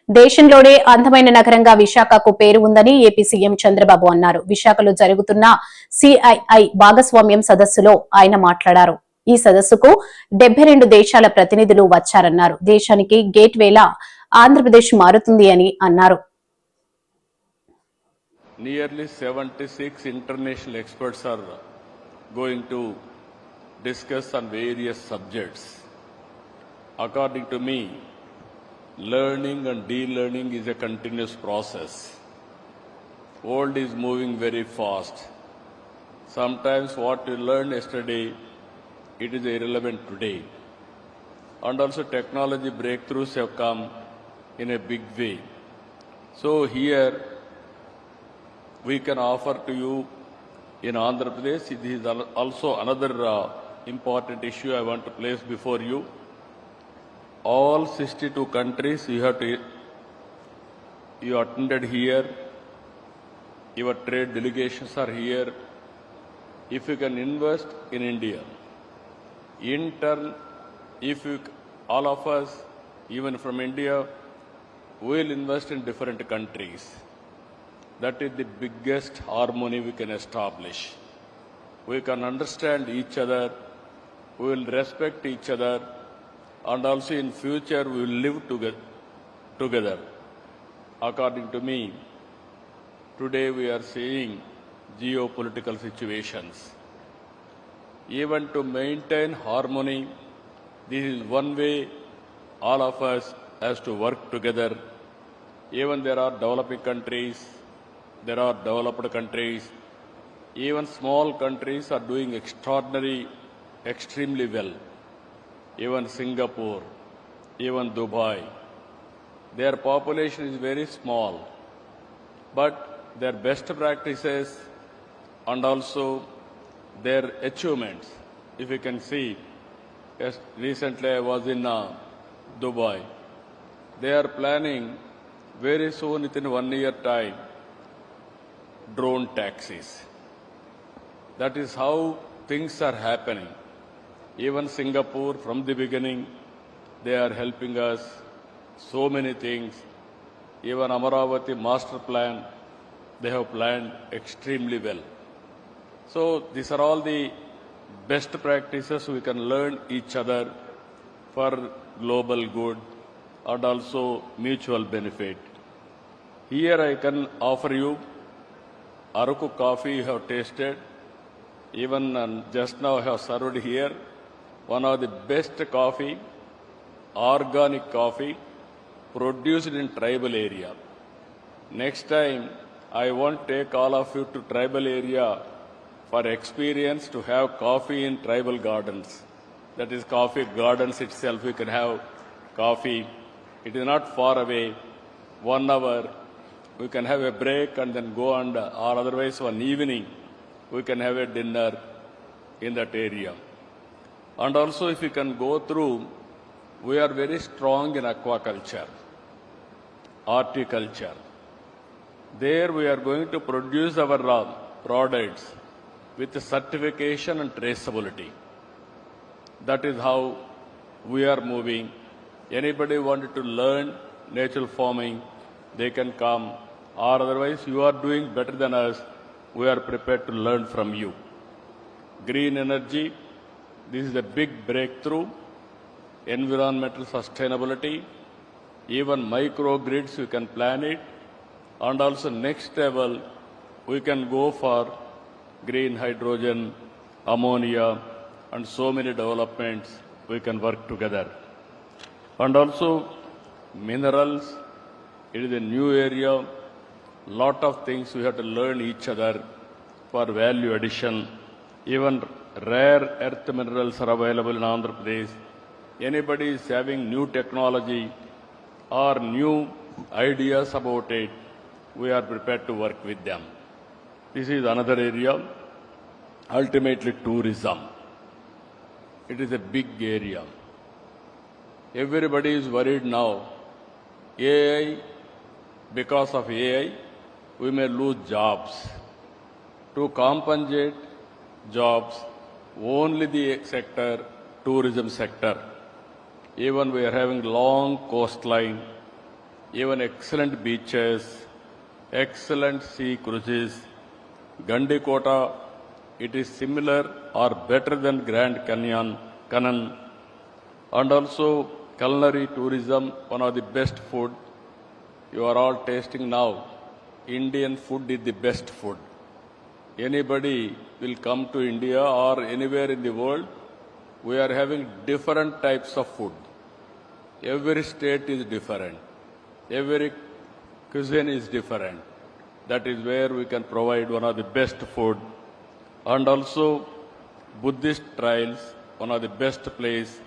దేశంలోనే అందమైన నగరంగా విశాఖకు పేరు ఉందని ఏపీ సీఎం చంద్రబాబు అన్నారు. విశాఖలో జరుగుతున్న సిఐఐ భాగస్వామ్యం సదస్సులో ఆయన మాట్లాడారు. ఈ సదస్సుకు 72 దేశాల ప్రతినిధులు వచ్చారన్నారు. దేశానికి గేట్వేలా ఆంధ్రప్రదేశ్ మారుతుంది అని అన్నారు. Nearly 76 international experts are going to discuss on various subjects. According to me, learning and de-learning is a continuous process. World is moving very fast. Sometimes what you learned yesterday, it is irrelevant today. And also technology breakthroughs have come in a big way. So here we can offer to you in Andhra Pradesh, this is also another important issue I want to place before you. All 62 countries you attended here, your trade delegations are here. If you can invest in India, in turn, all of us, even from India, will invest in different countries. That is the biggest harmony we can establish. We can understand each other, we will respect each other, and also in future we will live together. According to me, today we are seeing geopolitical situations. Even to maintain harmony, this is one way all of us has to work together. Even there are developing countries, there are developed countries, even small countries are doing extremely well. Even Singapore, even Dubai, their population is very small, but their best practices and also their achievements, if you can see, yes, recently I was in Dubai. They are planning very soon, within 1 year time, drone taxis. That is how things are happening. Even Singapore, from the beginning, they are helping us so many things. Even Amaravati master plan, they have planned extremely well. So these are all the best practices we can learn each other for global good and also mutual benefit. Here I can offer you Araku coffee you have tasted. Even just now I have served here one of the best coffee, organic coffee, produced in tribal area. Next time I want to take all of you to tribal area for experience to have coffee in tribal gardens. That is coffee gardens itself, we can have coffee. It is not far away, 1 hour. We can have a break and then go and, or otherwise one evening, we can have a dinner in that area. And also if you can go through, we are very strong in aquaculture, horticulture. There we are going to produce our products with certification and traceability. That is how we are moving. Anybody wanted to learn natural farming, they can come, or otherwise you are doing better than us, we are prepared to learn from you. Green energy, this is a big breakthrough. Environmental sustainability, even microgrids, we can plan it. And also next level, we can go for green hydrogen, ammonia, and so many developments, we can work together. And also minerals, it is a new area. Lot of things we have to learn each other for value addition. Even rare earth minerals are available in Andhra Pradesh. Anybody is having new technology or new ideas about it, we are prepared to work with them. This is another area. Ultimately, tourism. It is a big area. Everybody is worried now. AI, because of AI, we may lose jobs. To compensate jobs, only the sector, tourism sector. Even we are having long coastline, even excellent beaches, excellent sea cruises. Gandikota, it is similar or better than Grand Canyon, and also culinary tourism, one of the best food. You are all tasting now. Indian food is the best food. Anybody will come to India or anywhere in the world, we are having different types of food. Every state is different. Every cuisine is different. That is where we can provide one of the best food. And also Buddhist trails, one of the best place,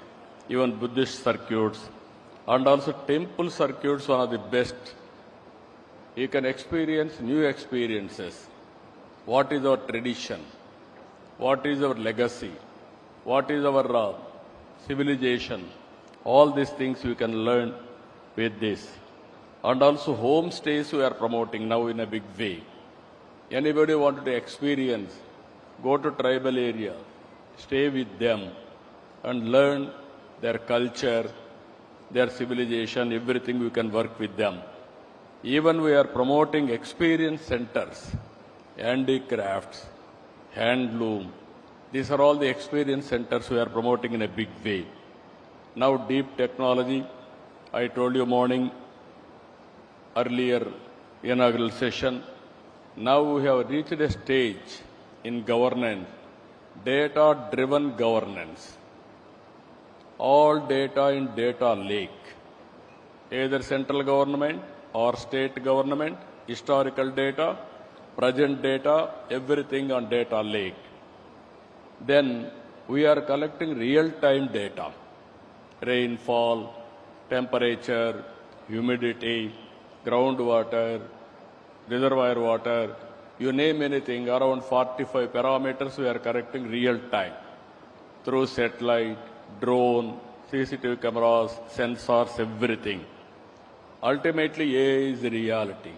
even Buddhist circuits. And also temple circuits, one of the best. You can experience new experiences. What is our tradition? What is our legacy? What is our civilization? All these things you can learn with this. And also homestays we are promoting now in a big way. Anybody wanted to experience, go to tribal area, stay with them and learn their culture, their civilization, everything we can work with them. Even we are promoting experience centers, handicrafts, handloom. These are all the experience centers we are promoting in a big way. Now deep technology, I told you morning, earlier inaugural session. Now we have reached a stage in governance, data-driven governance. All data in data lake, either central government or state government, historical data, present data, everything on data lake. Then we are collecting real-time data, rainfall, temperature, humidity, groundwater, reservoir water, you name anything, around 45 parameters we are collecting real time through satellite, drone, CCTV cameras, sensors, everything. Ultimately, AI is reality.